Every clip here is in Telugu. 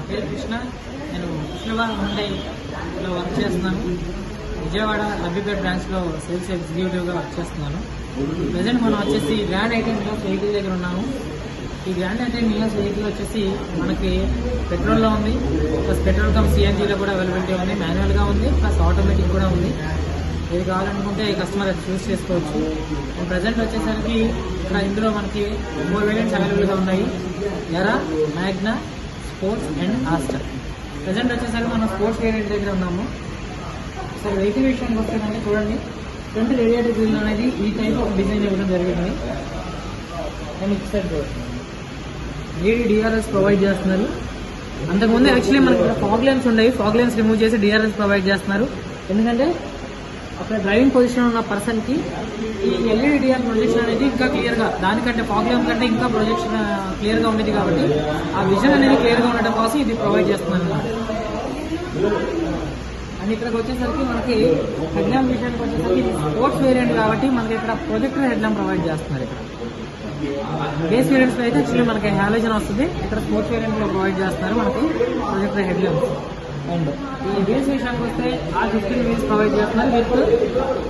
పేరు కృష్ణ. నేను కృష్ణవాడ హుండైలో వర్క్ చేస్తున్నాను. విజయవాడ లబ్బిపేట బ్రాంచ్లో సేల్స్ ఎగ్జిక్యూటివ్గా వర్క్ చేస్తున్నాను. ప్రజెంట్ మనం వచ్చేసి గ్రాండ్ ఐటెం నియోస్ వెహికల్ దగ్గర ఉన్నాము. ఈ గ్రాండ్ ఐటెం నియోస్ వెహికల్ వచ్చేసి మనకి పెట్రోల్లో ఉంది, ప్లస్ పెట్రోల్ కమ్ సిఎన్జీలో కూడా అవైలబిలిటీ ఉంది, మాన్యువల్గా ఉంది, ప్లస్ ఆటోమేటిక్ కూడా ఉంది. ఏది కావాలనుకుంటే కస్టమర్ అది చూస్ చేసుకోవచ్చు. అండ్ ప్రజెంట్ వచ్చేసరికి ఇక్కడ ఇందులో మనకి 3 వేరియంట్స్ అవైలబుల్గా ఉన్నాయి: ఎరా, Magna, sports and Aster. Present వచ్చేసరికి మనం స్పోర్ట్స్ వేరియంట్ దగ్గర ఉన్నాము. సరే వెహికల్ విషయానికి వస్తుందంటే చూడండి, ఫ్రంట్ రేడియేటర్ గ్రిల్ అనేది ఈ టైప్ ఒక డిజైన్ ఇవ్వడం జరిగింది. అండ్ ఇచ్చారు చూడండి, DRS ప్రొవైడ్ చేస్తున్నారు. అంతకుముందు యాక్చువల్లీ మనకి ఇక్కడ ఫాగ్ లైన్స్ ఉన్నాయి, ఫాగ్ లైన్స్ రిమూవ్ చేసి DRS ప్రొవైడ్ చేస్తున్నారు. ఎందుకంటే అక్కడ డ్రైవింగ్ పొజిషన్ ఉన్న పర్సన్కి ఈ LED DRS ప్రొజెక్షన్ అనేది ఇంకా క్లియర్గా, దానికంటే ఫాగ్ లైన్ కంటే ఇంకా ప్రొజెక్షన్ క్లియర్గా ఉండేది కాబట్టి ఆ విజన్ అనేది క్లియర్గా ఉండడం కోసం ఇది ప్రొవైడ్ చేస్తున్నారు. అండ్ ఇక్కడికి వచ్చేసరికి మనకి హెడ్ ల్యాంప్ విషయానికి వచ్చేసరికి ఇది స్పోర్ట్స్ వేరియంట్ కాబట్టి మనకి ఇక్కడ ప్రొజెక్టర్ హెడ్ ల్యాంప్ ప్రొవైడ్ చేస్తున్నారు. ఇక్కడ బేస్ వేరియంట్స్లో అయితే యాక్చువల్లీ మనకి హాలోజన్ వస్తుంది, ఇక్కడ స్పోర్ట్స్ వేరియంట్లో ప్రొవైడ్ చేస్తున్నారు మనకి ప్రొజెక్టర్ హెడ్ ల్యాంప్. అండ్ ఈ వీల్స్ విషయానికి వస్తే R15 వీల్స్ ప్రొవైడ్ చేస్తున్నారు with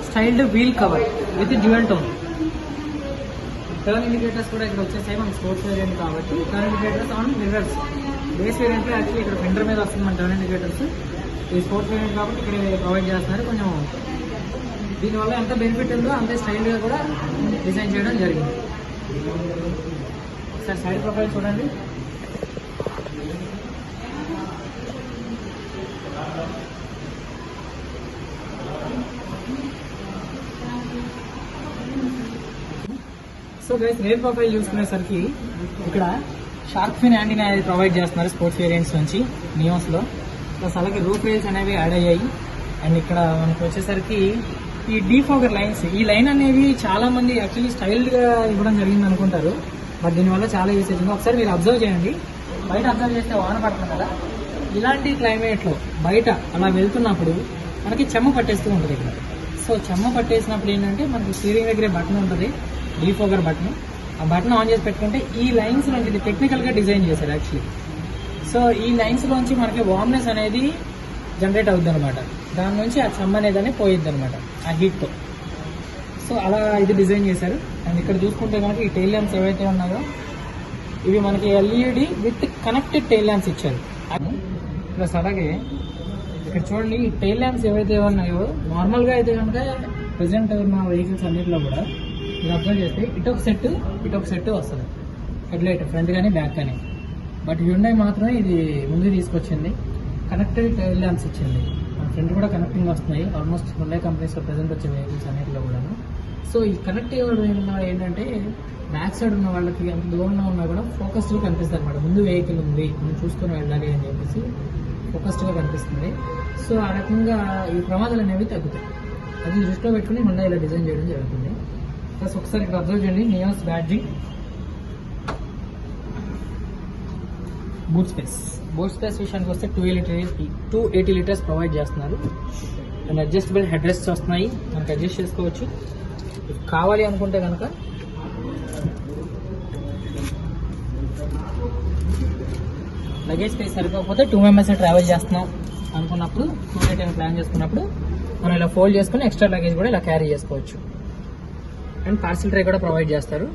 styled wheel cover with dual tone. Turn indicators కూడా ఇక్కడ వచ్చేసాయి మన స్పోర్ట్స్ వేరియంట్ కాబట్టి. Turn indicators on mirrors. Base వేరియంట్లో యాక్చువల్లీ ఇక్కడ ఫెండర్ మీద వస్తుంది మన టర్న్ ఇండికేటర్స్. ఈ స్పోర్ట్స్ వేరియంట్ కాబట్టి ఇక్కడ ప్రొవైడ్ చేస్తున్నారు. కొంచెం దీనివల్ల ఎంత బెనిఫిట్ ఉందో అంతే స్టైల్గా కూడా డిజైన్ చేయడం జరిగింది. ఒకసారి సైడ్ ప్రొఫైల్ చూడండి. సో గైస్, రేర్ ప్రొఫైల్ చూసుకునేసరికి ఇక్కడ షార్క్ ఫిన్ యాంటీనా అనేది ప్రొవైడ్ చేస్తున్నారు స్పోర్ట్స్ వేరియంట్స్ నుంచి నియోస్లో. ప్లస్ అలాగే రూఫ్ రైల్స్ అనేవి యాడ్ అయ్యాయి. అండ్ ఇక్కడ మనకు వచ్చేసరికి ఈ డీఫాగర్ లైన్స్, ఈ లైన్ అనేవి చాలా మంది యాక్చువల్లీ స్టైల్గా ఇవ్వడం జరిగింది అనుకుంటారు, బట్ దీనివల్ల చాలా యూసేజ్ ఉంది. ఒకసారి మీరు అబ్జర్వ్ చేయండి, బయట అబ్జర్వ్ చేస్తే వాన పడుతుంది కదా, ఇలాంటి క్లైమేట్లో బయట అలా వెళ్తున్నప్పుడు మనకి చెమ్మ పట్టేస్తూ ఉంటుంది ఇక్కడ. సో చెమ్మ పట్టేసినప్పుడు ఏంటంటే మనకి స్టీరింగ్ దగ్గరే బటన్ ఉంటుంది, డీఫోగర్ బటన్. ఆ బటన్ ఆన్ చేసి పెట్టుకుంటే ఈ లైన్స్ నుంచి ఇది టెక్నికల్గా డిజైన్ చేశారు యాక్చువల్లీ. సో ఈ లైన్స్లోంచి మనకి వార్మ్నెస్ అనేది జనరేట్ అవుద్ది అనమాట, దాని నుంచి ఆ చెమ్మ అనేది పోయిద్ది అనమాట ఆ హీట్తో. సో అలా ఇది డిజైన్ చేశారు. అండ్ ఇక్కడ చూసుకుంటే కనుక ఈ టైల్ ల్యాంప్స్ ఏవైతే ఉన్నాయో ఇవి మనకి LED with connected tile lamps ఇచ్చారు. ప్లస్ అలాగే ఇక్కడ చూడండి, ఈ టైల్ ల్యాంప్స్ ఏవైతే ఉన్నాయో నార్మల్గా అయితే కనుక ప్రజెంట్ ఉన్న వెహికల్స్ అన్నింటిలో కూడా మీరు అబ్జర్వ్ చేస్తే ఇటొక సెట్ వస్తుంది హెడ్ లైట్, ఫ్రంట్ కానీ బ్యాక్ కానీ. బట్ హ్యుండై మాత్రమే ఇది ముందు తీసుకొచ్చింది, కనెక్టెడ్ టైల్ ల్యాంప్స్ ఇచ్చింది. ఫ్రంట్ కూడా కనెక్టింగ్ వస్తున్నాయి ఆల్మోస్ట్ హ్యుండై కంపెనీస్లో ప్రజెంట్ వచ్చే వెహికల్స్ అన్నింటిలో కూడా. సో ఈ కనెక్టివ్ ఏంటంటే బ్యాక్ సైడ్ ఉన్న వాళ్ళకి ఎంత దూరంలో ఉన్నా కూడా ఫోకస్డ్గా కనిపిస్తుంది అనమాట. ముందు వెహికల్ ఉంది, మనం చూసుకొని వెళ్ళాలి అని చెప్పేసి ఫోకస్డ్గా కనిపిస్తుంది. సో ఆ రకంగా ఈ ప్రమాదాలు అనేవి తగ్గుతాయి. అది దృష్టిలో పెట్టుకుని ముందు ఇలా డిజైన్ చేయడం జరుగుతుంది. ప్లస్ ఒకసారి ఇక్కడ అబ్జర్వ్ చేయండి, నియోస్ బ్యాడ్జింగ్. బూట్ స్పేస్ విషయానికి వస్తే 280 లీటర్స్ ప్రొవైడ్ చేస్తున్నారు. అండ్ అడ్జస్టబుల్ హెడ్ రెస్ట్స్ వస్తున్నాయి, మనకి అడ్జస్ట్ చేసుకోవచ్చు కావాలి అనుకుంటే కనుక. లగేజ్ స్పేస్ సరిపోకపోతే 2 మెంబర్స్ ట్రావెల్ చేస్తున్నాం అనుకున్నప్పుడు, 2 ప్లాన్ చేసుకున్నప్పుడు మనం ఇలా ఫోల్డ్ చేసుకుని ఎక్స్ట్రా లగేజ్ కూడా ఇలా క్యారీ చేసుకోవచ్చు. అండ్ పార్సిల్ ట్రే కూడా ప్రొవైడ్ చేస్తారు.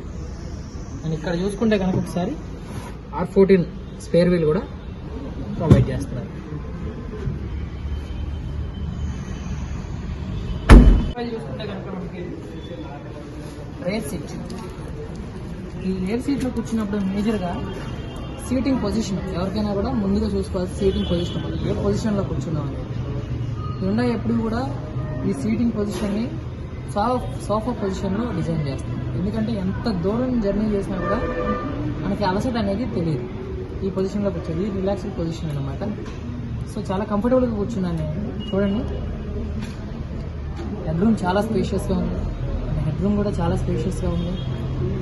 అండ్ ఇక్కడ చూసుకుంటే కనుక ఒకసారి R14 స్పేర్ వీల్ కూడా ప్రొవైడ్ చేస్తున్నారు. చూసుకుంటే కనుక మనకి రేర్ సీట్, ఈ రేర్ సీట్లో కూర్చున్నప్పుడు మేజర్గా సీటింగ్ పొజిషన్ ఎవరికైనా కూడా ముందుగా చూసుకోవాలి. సీటింగ్ పొజిషన్ ఏ పొజిషన్లో కూర్చున్నాం అనేది హ్యుండై ఎప్పుడు కూడా ఈ సీటింగ్ పొజిషన్ని సోఫా పొజిషన్లో డిజైన్ చేస్తాం. ఎందుకంటే ఎంత దూరం జర్నీ చేసినా కూడా మనకి అలసట అనేది తెలియదు. ఈ పొజిషన్లో కూర్చోండి, రిలాక్స్డ్ పొజిషన్ అనమాట. సో చాలా కంఫర్టబుల్గా కూర్చున్నాను నేను. చూడండి, హెడ్ రూమ్ చాలా స్పేషియస్గా ఉంది, హెడ్ రూమ్ కూడా చాలా స్పేషియస్గా ఉంది.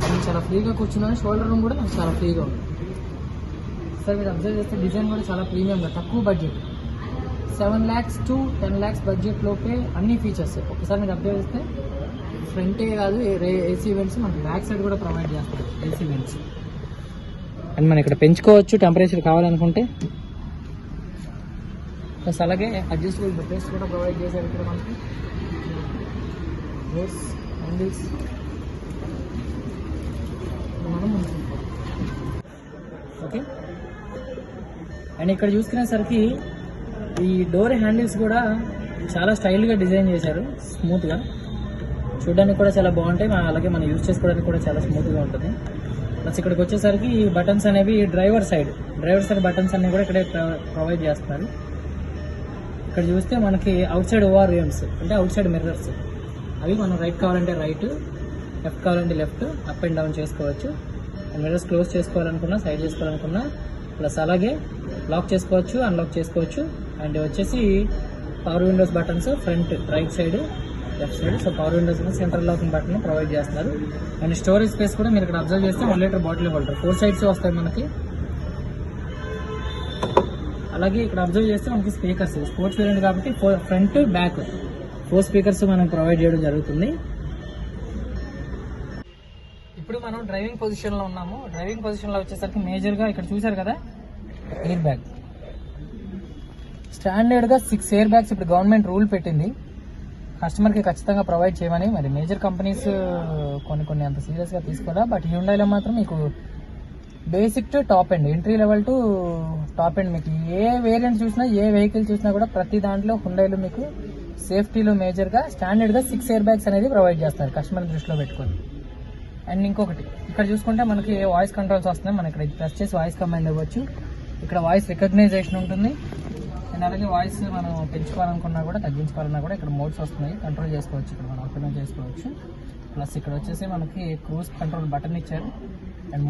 నేను చాలా ఫ్రీగా కూర్చున్నాను. షోల్డర్ రూమ్ కూడా నాకు చాలా ఫ్రీగా ఉంది. సార్ మీరు అబ్జర్వ్ చేస్తే డిజైన్ కూడా చాలా ప్రీమియంగా, తక్కువ budget 7 lakhs to 10 lakhs budget లోపే అన్ని ఫీచర్స్. ఒకసారి మీరు అబ్జర్వ్ చేస్తే ఫ్రంటే కాదు, AC వెంట్స్ మనకి బ్యాక్ సైడ్ కూడా ప్రొవైడ్ చేస్తారు AC వెంట్స్. అండ్ మనం ఇక్కడ పెంచుకోవచ్చు టెంపరేచర్ కావాలనుకుంటే. ప్లస్ అలాగే అడ్జస్టబుల్ బటన్స్ కూడా ప్రొవైడ్ చేశారు ఇక్కడ మనకి. డోర్స్, హ్యాండిల్స్ మనం ఓకే. అండ్ ఇక్కడ చూసుకునేసరికి ఈ డోర్ హ్యాండిల్స్ కూడా చాలా స్టైల్గా డిజైన్ చేశారు, స్మూత్గా చూడడానికి కూడా చాలా బాగుంటాయి. అలాగే మనం యూజ్ చేసుకోవడానికి కూడా చాలా స్మూత్గా ఉంటుంది. ప్లస్ ఇక్కడికి వచ్చేసరికి బటన్స్ అనేవి డ్రైవర్ సైడ్ బటన్స్ అన్ని కూడా ఇక్కడే ప్రొవైడ్ చేస్తున్నారు. ఇక్కడ చూస్తే మనకి అవుట్ సైడ్ ఓఆర్ఎమ్స్ అంటే అవుట్ సైడ్ మిర్రర్స్, అవి మనం రైట్ కావాలంటే రైట్, లెఫ్ట్ కావాలంటే లెఫ్ట్, అప్ అండ్ డౌన్ చేసుకోవచ్చు. మిర్రర్స్ క్లోజ్ చేసుకోవాలనుకున్నా, సైడ్ చేసుకోవాలనుకున్నా, ప్లస్ అలాగే లాక్ చేసుకోవచ్చు, అన్లాక్ చేసుకోవచ్చు. అండ్ వచ్చేసి power Windows buttons front right side, left side. So power Windows central locking button provide చేస్తున్నారు. అండ్ స్టోరేజ్ స్పేస్ కూడా మీరు ఇక్కడ అబ్జర్వ్ చేస్తే 1 లీటర్ బాటిల్ హోల్డర్ 4 సైడ్స్ వస్తాయి మనకి. అలాగే ఇక్కడ అబ్జర్వ్ చేస్తే మనకి స్పీకర్స్ స్పోర్ట్స్ వేరియంట్ కాబట్టి ఫ్రంట్ బ్యాక్ 4 స్పీకర్స్ మనం ప్రొవైడ్ చేయడం జరుగుతుంది. ఇప్పుడు మనం డ్రైవింగ్ పొజిషన్లో ఉన్నాము. డ్రైవింగ్ పొజిషన్లో వచ్చేసరికి మేజర్గా ఇక్కడ చూసారు కదా, ఎయిర్ బ్యాగ్ స్టాండర్డ్గా 6 ఎయిర్ బ్యాగ్స్ ఇప్పుడు గవర్నమెంట్ రూల్ పెట్టింది కస్టమర్కి ఖచ్చితంగా ప్రొవైడ్ చేయమని. మరి మేజర్ కంపెనీస్ కొన్ని అంత సీరియస్గా తీసుకోరా, బట్ హ్యుండాయిలో మాత్రం మీకు basic to top end, entry level to top end, మీకు ఏ వేరియంట్ చూసినా, ఏ వెహికల్ చూసినా కూడా ప్రతి దాంట్లో హ్యుండాయిలో మీకు సేఫ్టీలో మేజర్గా స్టాండర్డ్గా 6 ఎయిర్ బ్యాగ్స్ అనేది ప్రొవైడ్ చేస్తారు కస్టమర్ దృష్టిలో పెట్టుకొని. అండ్ ఇంకొకటి ఇక్కడ చూసుకుంటే మనకి వాయిస్ కంట్రోల్స్ వస్తున్నాయి. మనం ఇక్కడ ప్రెస్ చేసి వాయిస్ కమాండ్ ఇవ్వచ్చు. ఇక్కడ వాయిస్ రికగ్నైజేషన్ ఉంటుంది. అండ్ అలాగే వాయిస్ మనం పెంచుకోవాలనుకున్నా కూడా, తగ్గించుకోవాలన్నా కూడా ఇక్కడ మోడ్స్ వస్తున్నాయి, కంట్రోల్ చేసుకోవచ్చు. ఇక్కడ మనం అర్థం చేసుకోవచ్చు. ప్లస్ ఇక్కడ వచ్చేసి మనకి క్రూజ్ కంట్రోల్ బటన్ ఇచ్చారు. అండ్